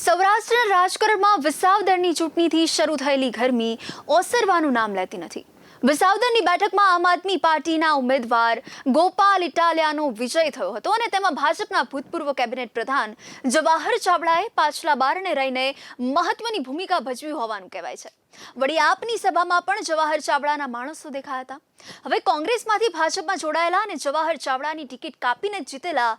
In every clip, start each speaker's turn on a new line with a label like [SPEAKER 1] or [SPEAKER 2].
[SPEAKER 1] સૌરાષ્ટ્રના રાજકારણમાં વિસાવદરની ચૂંટણીથી શરૂ થયેલી ગરમી ઓસરવાનું નામ લેતી નથી। વિસાવદરની બેઠકમાં આમ આદમી પાર્ટીના ઉમેદવાર ગોપાલ ઇટાલિયાનો વિજય થયો હતો અને તેમાં ભાજપના ભૂતપૂર્વ કેબિનેટ પ્રધાન જવાહર ચાવડાએ પાછલા બારણે રહીને મહત્વની ભૂમિકા ભજવી હોવાનું કહેવાય છે। વળી આપની સભામાં પણ જવાહર ચાવડાના માણસો દેખાયા હતા। હવે કોંગ્રેસમાંથી ભાજપમાં જોડાયેલા અને જવાહર ચાવડાની ટિકિટ કાપીને જીતેલા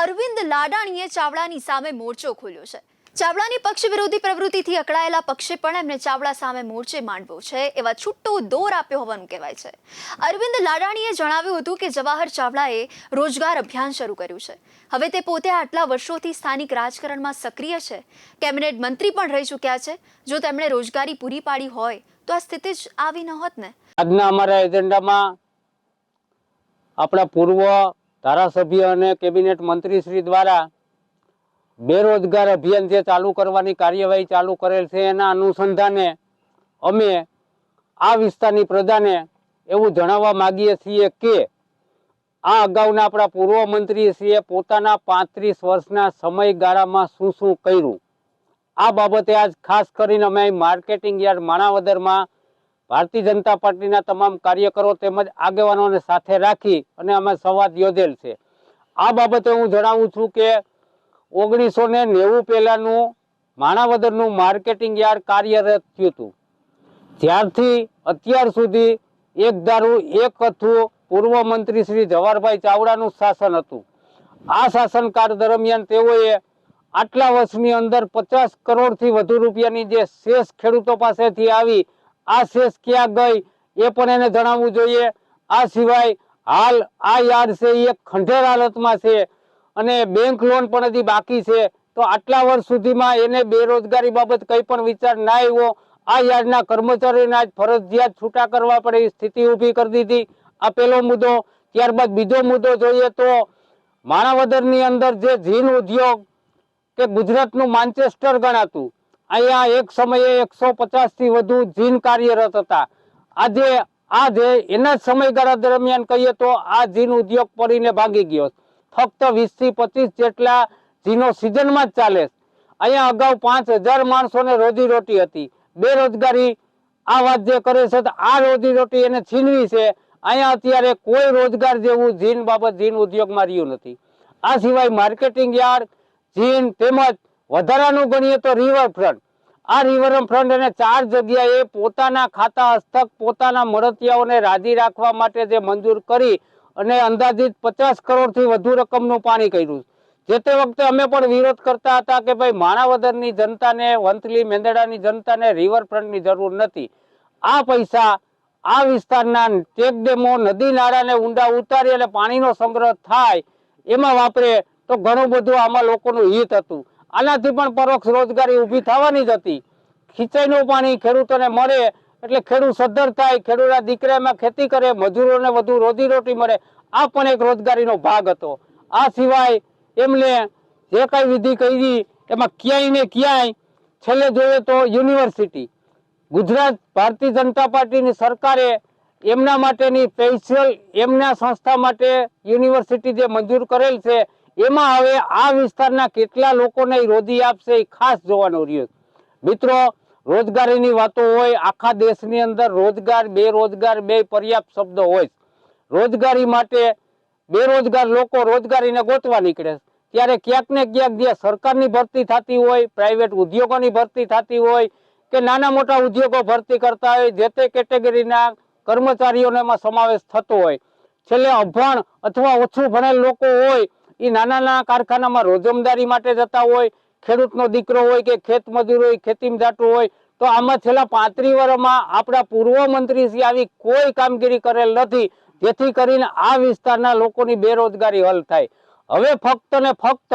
[SPEAKER 1] અરવિંદ લાડાણીએ ચાવડાની સામે મોરચો ખોલ્યો છે। ચાવડાની પક્ષ વિરોધી પ્રવૃત્તિથી અકળાયેલા પક્ષે પણ એમને ચાવડા સામે મોરચે માંડવો છે એવા છૂટો દોર આપ્યો હોવાનું કહેવાય છે। અરવિંદ લાડાણીએ જણાવ્યું હતું કે જવાહર ચાવડાએ રોજગાર અભિયાન શરૂ કર્યું છે। હવે તે પોતે આટલા વર્ષોથી સ્થાનિક રાજકારણમાં સક્રિય છે, કેબિનેટ મંત્રી પણ રહી ચૂક્યા છે। જો તેમણે રોજગારી પૂરી પાડી હોય તો આ સ્થિતિ જ આવી ન હોત ને।
[SPEAKER 2] આજના અમારા એજન્ડામાં આપણા પૂર્વ ધારાસભ્ય અને કેબિનેટ મંત્રી શ્રી દ્વારા બેરોજગાર અભિયાન જે ચાલુ કરવાની કાર્યવાહી ચાલુ કરેલ છે એના અનુસંધાને અમે આ વિસ્તારની પ્રજાને એવું જણાવવા માંગીએ છીએ કે આ અગાઉના આપણા પૂર્વ મંત્રીશ્રીએ પોતાના 35 વર્ષના સમયગાળામાં શું શું કર્યું આ બાબતે આજ ખાસ કરીને અમે માર્કેટિંગ યાર્ડ માણાવદરમાં ભારતીય જનતા પાર્ટીના તમામ કાર્યકરો તેમજ આગેવાનોને સાથે રાખી અને અમે સંવાદ યોજેલ છે। આ બાબતે હું જણાવું છું કે 1990 પહેલાનું માણાવદરનું માર્કેટિંગ યાર્ડ કાર્યરત થયું હતું। ત્યારથી અત્યાર સુધી એક ધારું એક હતું પૂર્વ મંત્રી શ્રી જવાહરભાઈ ચાવડાનું શાસન હતું। આ શાસનકાળ દરમિયાન તેઓએ આટલા વર્ષની અંદર 50 કરોડથી વધુ રૂપિયાની જે શેષ ખેડૂતો પાસેથી આવી આ શેષ ક્યાં ગઈ એ પણ એને જણાવવું જોઈએ। આ સિવાય હાલ આ યાર્ડ છે એ ખંડેર હાલતમાં છે અને બેંક લોન પણ હજી બાકી છે। તો આટલા વર્ષ સુધીમાં એને બેરોજગારી બાબત કંઈ પણ વિચાર ના આવ્યો। આ યાર્ડના કર્મચારીઓને આજ ફરજિયાત છૂટા કરવા પડે એ સ્થિતિ ઊભી કરી દીધી। આ પહેલો મુદ્દો। ત્યારબાદ બીજો મુદ્દો જોઈએ તો માણાવદરની અંદર જે જીન ઉદ્યોગ કે ગુજરાતનું માન્ચેસ્ટર ગણાતું, અહીંયા એક સમયે 150 થી વધુ જીન કાર્યરત હતા। આજે એના સમયગાળા દરમિયાન કહીએ તો આ જીન ઉદ્યોગ પડીને ભાગી ગયો। ફક્ત 20 થી 25 જેટલા જીનો સિઝનમાં જ ચાલે। અહીંયા અગાઉ 5000 માણસોને રોજીરોટી હતી। બેરોજગારી આ વાત જે કરે છે તો આ રોજીરોટી એને છીનવી છે। અહીંયા અત્યારે કોઈ રોજગાર જેવું જીન બાબત જીન ઉદ્યોગમાં રહ્યું નથી। આ સિવાય માર્કેટિંગ યાર્ડ, જીન તેમજ વધારાનું ગણીએ તો રિવરફ્રન્ટ, આ રિવરફ્રન્ટ એને 4 જગ્યાએ પોતાના ખાતા હસ્તક પોતાના મળતિયાઓને રાજી રાખવા માટે જે મંજૂર કરી અને અંદાજિત 50 કરોડથી વધુ રકમનું પાણી કર્યું। જે તે વખતે અમે પણ વિરોધ કરતા હતા કે ભાઈ માણાવદરની જનતાને, વંથલી મેંદડાની જનતાને રિવરફ્રન્ટની જરૂર નથી। આ પૈસા આ વિસ્તારના ચેક ડેમો, નદી નાળાને ઊંડા ઉતારી અને પાણીનો સંગ્રહ થાય એમાં વાપરે તો ઘણું બધું આમાં લોકોનું હિત હતું। આનાથી પણ પરોક્ષ રોજગારી ઊભી થવાની જ હતી। ખીચાઈનું પાણી ખેડૂતોને મળે એટલે ખેડૂત સદ્ધર થાય, ખેડૂતના દીકરા એમાં ખેતી કરે, મજૂરોને વધુ રોજીરોટી મળે। આ પણ એક રોજગારીનો ભાગ હતો। આ સિવાય એમને જે કઈ વિધિ કરી એમાં ક્યાંય ને ક્યાંય છેલ્લે જોઈએ તો યુનિવર્સિટી, ગુજરાત ભારતીય જનતા પાર્ટીની સરકારે એમના માટેની સ્પેશિયલ એમના સંસ્થા માટે યુનિવર્સિટી જે મંજૂર કરેલ છે એમાં હવે આ વિસ્તારના કેટલા લોકોને રોજી આપશે એ ખાસ જોવાનું રહ્યું। મિત્રો, રોજગારીની વાતો હોય, આખા દેશની અંદર રોજગાર, બેરોજગાર બે પર્યાપ્ત શબ્દો હોય। રોજગારી માટે બેરોજગાર લોકો રોજગારીને ગોતવા નીકળે ત્યારે ક્યાંક ને ક્યાંક જે સરકારની ભરતી થતી હોય, પ્રાઇવેટ ઉદ્યોગોની ભરતી થતી હોય કે નાના મોટા ઉદ્યોગો ભરતી કરતા હોય, જે તે કેટેગરીના કર્મચારીઓનો એમાં સમાવેશ થતો હોય। છેલ્લે અભણ અથવા ઓછું ભણેલ લોકો હોય એ નાના નાના કારખાનામાં રોજમદારી માટે જતા હોય, ખેડૂતનો દીકરો હોય કે ખેત મજૂર હોય, ખેતીમાં જાતું હોય તો આમાં છેલ્લા 35 વર્ષમાં આપણા પૂર્વ મંત્રીશ્રી આવી કોઈ કામગીરી કરેલ નથી જેથી કરીને આ વિસ્તારના લોકોની બેરોજગારી હલ થાય। હવે ફક્ત ને ફક્ત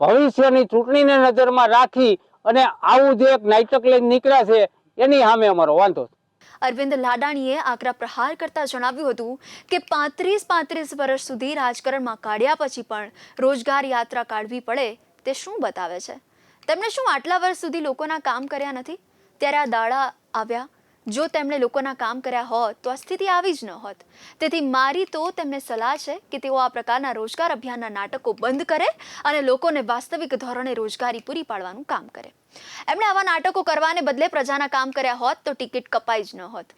[SPEAKER 2] ભવિષ્યની ચૂંટણીને નજરમાં રાખી અને આવું જે એક નાટક લઈને નીકળ્યા છે એની સામે અમારો વાંધો છે।
[SPEAKER 1] અરવિંદ લાડાણીએ આકરા પ્રહાર કરતા જણાવ્યું હતું કે 35 વર્ષ સુધી રાજકારણમાં કાઢ્યા પછી પણ રોજગાર યાત્રા કાઢવી પડે તે શું બતાવે છે? તેમણે શું આટલા વર્ષ સુધી લોકોના કામ કર્યા નથી? ત્યારે આ દાડા આવ્યા જો તેમણે લોકોના કામ કર્યા હોત તો આ સ્થિતિ આવી જ ન હોત. તેથી મારી તો તેમને સલાહ છે કે તેઓ આ પ્રકારના રોજગાર અભિયાનના નાટકો બંધ કરે અને લોકોને વાસ્તવિક ધોરણે રોજગારી પૂરી પાડવાનું કામ કરે. એમણે આવા નાટકો કરવાને બદલે પ્રજાના કામ કર્યા હોત તો ટિકિટ કપાઈ જ ન હોત.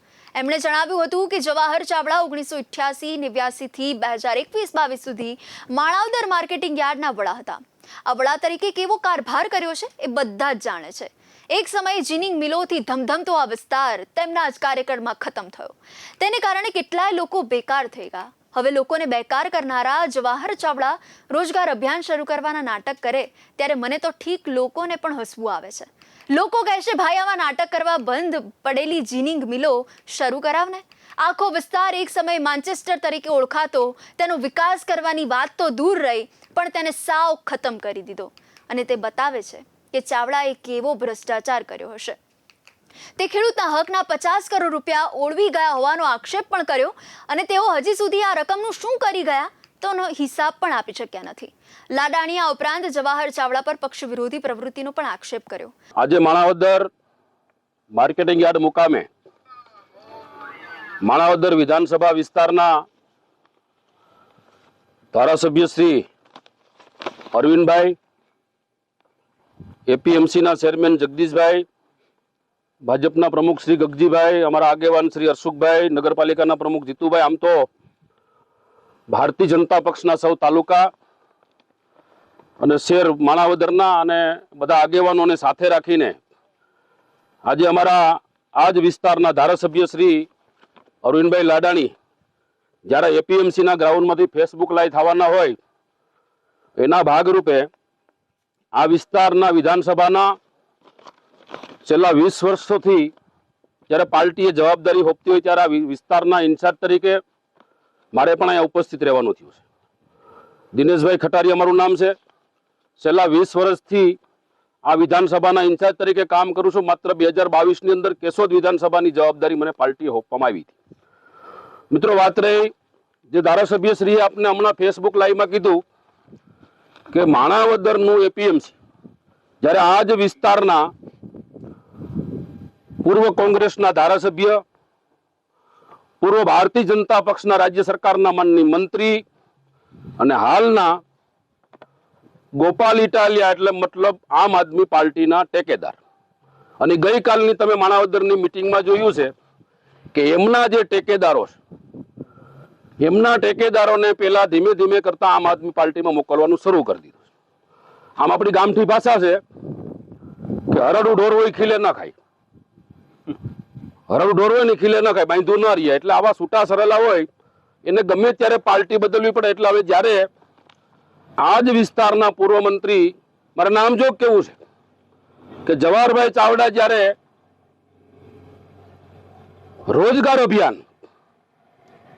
[SPEAKER 1] એમણે જણાવ્યું હતું કે જવાહર ચાવડા 1988-89 થી 2021-22 સુધી માણાવદર માર્કેટિંગ યાર્ડના વડા હતા. આ વડા તરીકે કેવો કારભાર કર્યો છે એ બધા જ જાણે છે. એક સમયે જીનિંગ મિલોથી ધમધમતો આ વિસ્તાર તેમના જ કાર્યકાળમાં ખતમ થયો. તેને કારણે કેટલાય લોકો બેકાર થઈ ગયા. હવે લોકોને બેકાર કરનારા જવાહર ચાવડા રોજગાર અભિયાન શરૂ કરવાના નાટક કરે ત્યારે મને તો ઠીક લોકોને પણ હસવું આવે છે. લોકો કહેશે ભાઈ આવા નાટક કરવા બંધ પડેલી જીનિંગ મિલો શરૂ કરાવને. આખો વિસ્તાર એક સમયે માન્ચેસ્ટર તરીકે ઓળખાતો, તેનો વિકાસ કરવાની વાત તો દૂર રહી પણ તેને સાવ ખતમ કરી દીધો. અને તે બતાવે છે કે ચાવડાએ કેવો ભ્રષ્ટાચાર કર્યો હશે. તે ખેડૂતના હકના 50 કરોડ રૂપિયા ઓળવી ગયા હોવાનો આક્ષેપ પણ કર્યો અને તેઓ હજી સુધી આ રકમનું શું કરી ગયા તોનો હિસાબ પણ આપી શક્યા નથી. લાડાણીયા ઉપરાંત જવાહર ચાવડા પર પક્ષ વિરોધી પ્રવૃત્તિનો પણ આક્ષેપ કર્યો.
[SPEAKER 3] આજે માણાવદર માર્કેટિંગ યાર્ડ મુકામે માણાવદર વિધાનસભા વિસ્તારના ધારાસભ્ય શ્રી અરવિંદભાઈ, એપીએમસીના ચેરમેન જગદીશભાઈ, ભાજપના પ્રમુખ શ્રી ગગજીભાઈ, અમારા આગેવાન શ્રી હર્ષુખભાઈ, નગરપાલિકાના પ્રમુખ જીતુભાઈ, આમ તો ભારતીય જનતા પક્ષના સૌ તાલુકા અને શહેર માણાવદરના અને બધા આગેવાનોને સાથે રાખીને આજે અમારા આ જ વિસ્તારના ધારાસભ્ય શ્રી અરવિંદભાઈ લાડાણી જ્યારે એપીએમસીના ગ્રાઉન્ડમાંથી ફેસબુક લાઈવ થવાના હોય એના ભાગરૂપે આ વિસ્તારના વિધાનસભાના છેલ્લા 20 વર્ષોથી જ્યારે પાર્ટીએ જવાબદારી હોપતી હોય ત્યારે આ વિસ્તારના ઇન્ચાર્જ તરીકે મારે પણ અહીંયા ઉપસ્થિત રહેવાનું થયું છે. દિનેશભાઈ ખટારી અમારું નામ છે. છેલ્લા 20 વર્ષથી આ વિધાનસભાના ઇન્ચાર્જ તરીકે કામ કરું છું. માત્ર 2022ની અંદર કેશોદ વિધાનસભાની જવાબદારી મને પાર્ટીએ હોપવામાં આવી હતી. મિત્રો, વાત રહી જે ધારાસભ્ય શ્રીએ આપને હમણાં ફેસબુક લાઈવમાં કીધું કે માણાવદરનું એપીએમસી જ્યારે આ જ વિસ્તારના પૂર્વ કોંગ્રેસના ધારાસભ્ય, પૂર્વ ભારતીય જનતા પક્ષના રાજ્ય સરકારના માનની મંત્રી અને હાલના ગોપાલ ઇટાલિયા એટલે મતલબ આમ આદમી પાર્ટીના ટેકેદાર, અને ગઈકાલની તમે માણાવદરની મિટિંગમાં જોયું છે કે એમના જે ટેકેદારો છે એમના ટેકેદારોને પેલા ધીમે ધીમે કરતા આમ આદમી પાર્ટીમાં મોકલવાનું શરૂ કરી દીધું. આમ આપણી ગામઠી ભાષા છે કે હરડું ઢોર હોય ખીલે ન ખાય, હરડું ઢોર હોય ને ખીલે ન ખાય, બાંધું ન રહીએ. એટલે આવા છૂટા સરેલા હોય એને ગમે ત્યારે પાર્ટી બદલવી પડે. એટલે હવે જ્યારે આ જ વિસ્તારના પૂર્વ મંત્રી, મારે નામજોગ કેવું છે કે જવાહરભાઈ ચાવડા જ્યારે રોજગાર અભિયાન,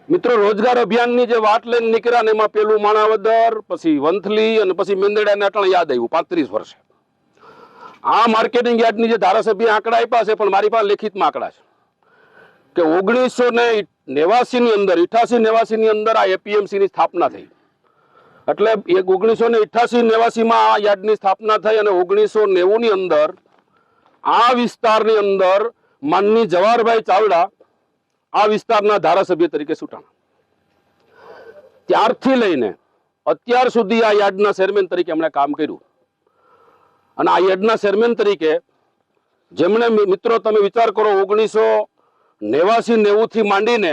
[SPEAKER 3] મિત્રો રોજગાર અભિયાનની જે વાત લઈને નીકળ્યા ને એમાં પેલું માણાવદર, પછી વંથલી અને પછી મેંદરડાને અટણ યાદ આવ્યું 35 વર્ષે. આ માર્કેટિંગ યાર્ડની જે ધારાસભ્ય આંકડા આપ્યા છે પણ મારી પાસે લેખિતમાં આંકડા છે કે 1989 ની અંદર 88-89 ની અંદર આ એપીએમસી ની સ્થાપના થઈ. એટલે 1988-89 માં આ યાર્ડની સ્થાપના થઈ અને 1990 ની અંદર આ વિસ્તારની અંદર માનની જવાહરભાઈ ચાવડા આ વિસ્તારના ધારાસભ્ય તરીકે ચૂંટાણા. ત્યારથી લઈને અત્યાર સુધી આ યાર્ડના ચેરમેન તરીકે એમણે કામ કર્યું. અને આ યાર્ડના ચેરમેન તરીકે જેમણે, મિત્રો તમે વિચાર કરો, 1989-90 થી માંડીને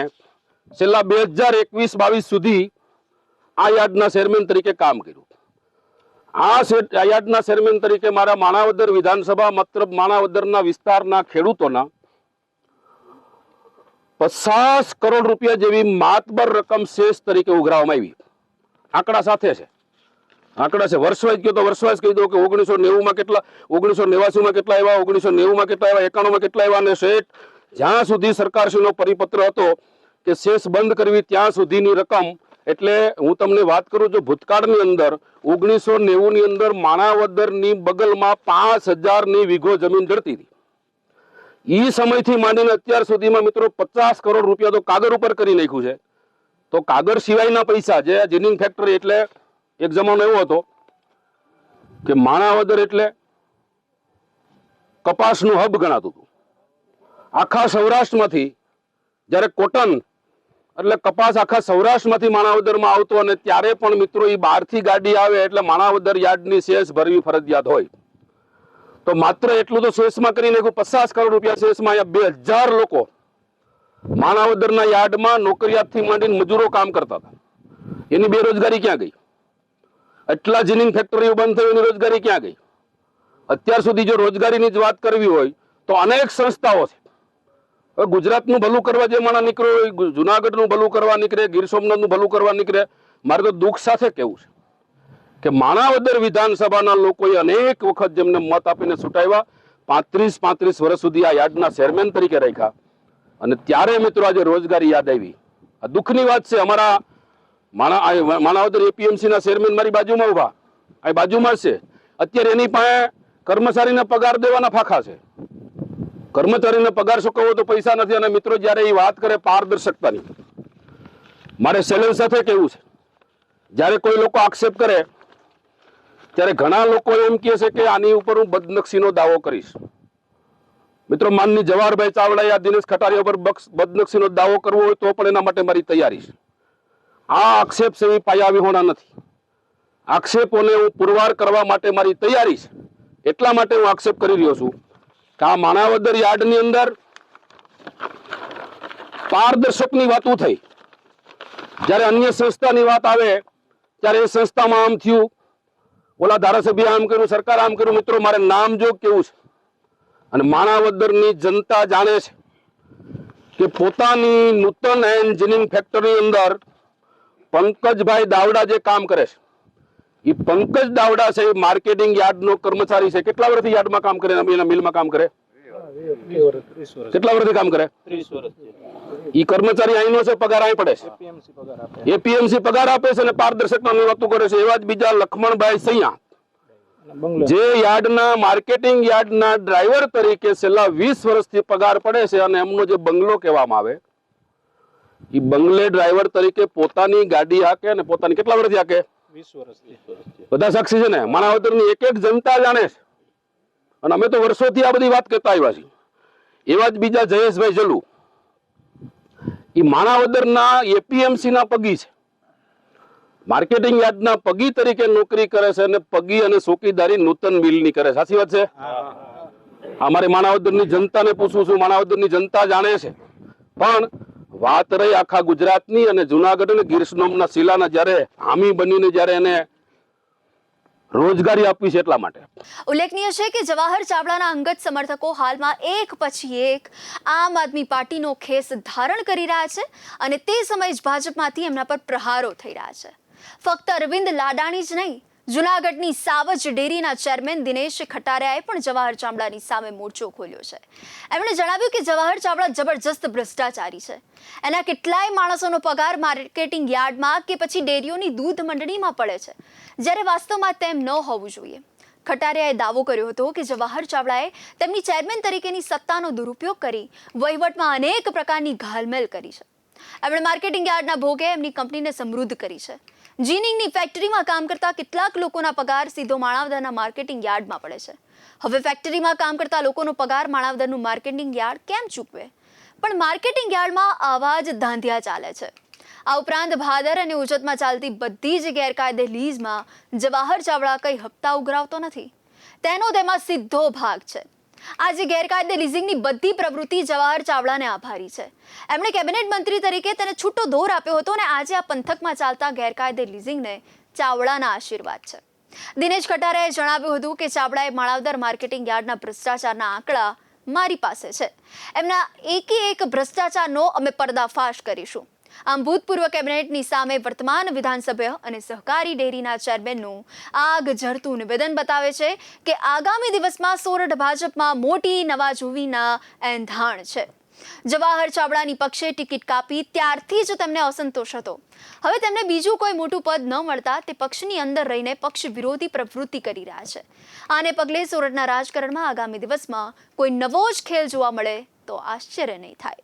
[SPEAKER 3] છેલ્લા 2021-22 સુધી આ યાર્ડના ચેરમેન તરીકે કામ કર્યું. આ યાર્ડના ચેરમેન તરીકે મારા માણાવદર વિધાનસભા, મતલબ માણાવદરના વિસ્તારના ખેડૂતોના 50 કરોડ રૂપિયા જેવી માતબર રકમ શેષ તરીકે ઉઘરાવવામાં આવી. આંકડા સાથે છે, આંકડા છે. વર્ષવાઇઝ કહ્યું તો વર્ષવાઇઝ કહી દો કે 1990 કેટલા, 1989 કેટલા આવ્યા, 1990 કેટલા આવ્યા, 91 કેટલા આવ્યા, અને શેઠ જ્યાં સુધી સરકારશ્રીનો પરિપત્ર હતો કે શેષ બંધ કરવી ત્યાં સુધીની રકમ. એટલે હું તમને વાત કરું છું, ભૂતકાળની અંદર 1990 ની અંદર માણાવદરની બગલમાં 5000 વીઘો જમીન જડતી હતી. એ સમયથી માંડીને અત્યાર સુધીમાં મિત્રો 50 કરોડ રૂપિયા તો કાગળ ઉપર કરી નાખ્યું છે. તો કાગળ સિવાયના પૈસા, જે જીનિંગ ફેક્ટરી, એટલે એક જમાનો એવો હતો કે માણાવદર એટલે કપાસનું હબ ગણાતું હતું. આખા સૌરાષ્ટ્રમાંથી જ્યારે કોટન એટલે કપાસ આખા સૌરાષ્ટ્રમાંથી માણાવદરમાં આવતો અને ત્યારે પણ મિત્રો એ બહારથી ગાડી આવે એટલે માણાવદર યાર્ડની સેસ ભરવી ફરજિયાત હોય. તો માત્ર એટલું તો સેસમાં કરી નાખ્યું, 50 કરોડ રૂપિયા સેસમાં. અહીંયા 2000 લોકો માણાવદરના યાર્ડમાં નોકરિયાતથી માંડીને મજૂરો કામ કરતા હતા. એની બેરોજગારી ક્યાં ગઈ? એટલા જીનિંગ ફેક્ટરીઓ બંધ થઈ, એની રોજગારી ક્યાં ગઈ? અત્યાર સુધી જો રોજગારીની જ વાત કરવી હોય તો અનેક સંસ્થાઓ છે. હવે ગુજરાતનું ભલું કરવા જે માણસ નીકળ્યો હોય, જુનાગઢનું ભલું કરવા નીકળે, ગીર સોમનાથનું ભલું કરવા નીકળે. મારે તો દુઃખ સાથે કહેવું છે કે માણાવદર વિધાનસભાના લોકોએ અનેક વખત જેમને મત આપીને ચૂંટાવ્યા, 35 વર્ષ સુધી આ યાર્ડના ચેરમેન તરીકે રાખ્યા, અને ત્યારે મિત્રો આજે રોજગારી યાદ આવી. આ દુઃખની વાત છે. અમારા માણાવદર એપીએમસી ના ચેરમેન મારી બાજુમાં ઉભા, આ બાજુમાં છે. અત્યારે એની પાસે કર્મચારીને પગાર દેવાના ફાંખા છે. કર્મચારીને પગાર ચૂકવવો તો પૈસા નથી. અને મિત્રો જ્યારે એ વાત કરે પારદર્શકતાની, મારે સેલર સાથે કહેવું છે, જ્યારે કોઈ લોકો આક્ષેપ કરે ત્યારે ઘણા લોકો એમ કહે છે કે આની ઉપર હું બદનક્ષીનો દાવો કરીશ. મિત્રો, માનની જવાહરભાઈ ચાવડાએ આ દિનેશ ખટારિયા ઉપર બદનક્ષીનો દાવો કરવો હોય તો પણ એના માટે મારી તૈયારી છે. આ આક્ષેપ છે એ પાયા વિહોણા નથી. આક્ષેપોને હું પુરવાર કરવા માટે મારી તૈયારી છે. એટલા માટે હું આક્ષેપ કરી રહ્યો છું કે આ માણાવદર યાર્ડની અંદર પારદર્શકની વાતો થઈ. જ્યારે અન્ય સંસ્થાની વાત આવે ત્યારે એ સંસ્થામાં આમ થયું, ઓલા ધારાસભ્ય આમ કર્યું, સરકાર આમ કર્યું. મિત્રો, મારે નામ જો કેવું છે, અને માણાવદરની જનતા જાણે છે કે પોતાની નૂતન એન્જિનિયરિંગ ફેક્ટરી અંદર પંકજભાઈ દાવડા જે કામ કરે છે, એ પંકજ દાવડા છે, એ માર્કેટિંગ યાર્ડનો કર્મચારી છે. કેટલા વર્ષથી યાર્ડમાં કામ કરે? એના મિલમાં કામ કરે? કેટલા વર્ષથી કામ કરે? 30 વર્ષ. ઈ કર્મચારી અહીંનો છે, પગાર અહીં પડે છે, એપીએમસી પગાર આપે છે અને પારદર્શકતાની વાતો કરે છે. એવા જ બીજા લખમણભાઈ સૈયા, જે યાર્ડના માર્કેટિંગ યાર્ડના ડ્રાઈવર તરીકે છેલ્લા 20 વર્ષથી પગાર પડે છે, અને એમનો જે બંગલો કહેવામાં આવે, એ બંગલે ડ્રાઈવર તરીકે પોતાની ગાડી હાકે અને પોતાની કેટલા વર્ષથી હાકે? 20 વર્ષથી. બધા સાક્ષી છે ને? માણાવદરની એક એક જનતા જાણે છે, અને અમે તો વર્ષોથી આ બધી વાત કહેતા આવ્યા છીએ. એવા જ બીજા જયેશભાઈ જલુ, એ માણાવદરના એપીએમસી ના પગી છે, માર્કેટિંગ યાર્ડના પગી તરીકે નોકરી કરે છે, અને પગી અને ચોકીદારી નૂતન મિલની કરે છે. સાચી વાત છે? અમારે માણાવદરની જનતાને પૂછું છું, માણાવદરની જનતા જાણે છે. પણ વાત રહી આખા ગુજરાતની, અને જુનાગઢ અને ગીર સોમનાથના શિલાના જ્યારે હામી બનીને જ્યારે એને રોજગારી આપવી છે એટલા માટે.
[SPEAKER 1] ઉલ્લેખનીય છે કે જવાહર ચાવડાના અંગત સમર્થકો હાલમાં એક પછી એક આમ આદમી પાર્ટીનો ખેસ ધારણ કરી રહ્યા છે, અને તે સમયે જ ભાજપમાંથી એમના પર પ્રહારો થઈ રહ્યા છે. ફક્ત અરવિંદ લાડાણી જ નહીં, જુનાગઢની સાવજ ડેરીના ચેરમેન દિનેશ ખટારિયાએ પણ જવાહર ચાવડાની સામે મોરચો ખોલ્યો છે. એમણે જણાવ્યું કે જવાહર ચાવડા જબરજસ્ત ભ્રષ્ટાચારી છે. એના કેટલાય માણસોનો પગાર માર્કેટિંગ યાર્ડમાં કે પછી ડેરીઓની દૂધ મંડળીમાં પડે છે, જ્યારે વાસ્તવમાં તેમ ન હોવું જોઈએ. ખટારિયાએ દાવો કર્યો હતો કે જવાહર ચાવડાએ તેમની ચેરમેન તરીકેની સત્તાનો દુરુપયોગ કરી વહીવટમાં અનેક પ્રકારની ઘાલમેલ કરી છે. એમણે માર્કેટિંગ યાર્ડના ભોગે એમની કંપનીને સમૃદ્ધ કરી છે. જીનિંગની ફેક્ટરીમાં કામ કરતા કેટલાક લોકોના પગાર સીધો માણાવદરના માર્કેટિંગ યાર્ડમાં પડે છે. હવે ફેક્ટરીમાં કામ કરતા લોકોનો પગાર માણાવદરનું માર્કેટિંગ યાર્ડ કેમ ચૂકવે? પણ માર્કેટિંગ યાર્ડમાં આવા જ ધાંધિયા ચાલે છે. આ ઉપરાંત ભાદર અને ઉજતમાં ચાલતી બધી જ ગેરકાયદે લીઝમાં જવાહર ચાવડા કંઈ હપ્તા ઉઘરાવતો નથી. તેનો તેમાં સીધો ભાગ છે. આજે ગેરકાયદે લીઝિંગની બધી પ્રવૃત્તિ જવાહર ચાવડાને આભારી છે. એમણે કેબિનેટ મંત્રી તરીકે તેને છૂટો દોર આપ્યો હતો, અને આજે આ પંથકમાં ચાલતા ગેરકાયદે લીઝિંગને ચાવડાના આશીર્વાદ છે. દિનેશ ખટારિયાએ જણાવ્યું હતું કે ચાવડાએ માણાવદર માર્કેટિંગ યાર્ડના ભ્રષ્ટાચારના આંકડા મારી પાસે છે. એમના એકે એક ભ્રષ્ટાચારનો અમે પર્દાફાશ કરીશું. આમ ભૂતપૂર્વ કેબિનેટની સામે વર્તમાન વિધાનસભ્ય અને સહકારી ડેરીના ચેરમેનનું આગ ઝરતું નિવેદન બતાવે છે કે આગામી દિવસમાં સોરઠ ભાજપમાં મોટી નવાજૂવીના એંધાણ છે. જવાહર ચાવડાની પક્ષે ટિકિટ કાપી ત્યારથી જ તેમને અસંતોષ હતો. હવે તેમને બીજું કોઈ મોટું પદ ન મળતા તે પક્ષની અંદર રહીને પક્ષ વિરોધી પ્રવૃત્તિ કરી રહ્યા છે. આને પગલે સોરઠના રાજકારણમાં આગામી દિવસમાં કોઈ નવો જ ખેલ જોવા મળે તો આશ્ચર્ય નહીં થાય.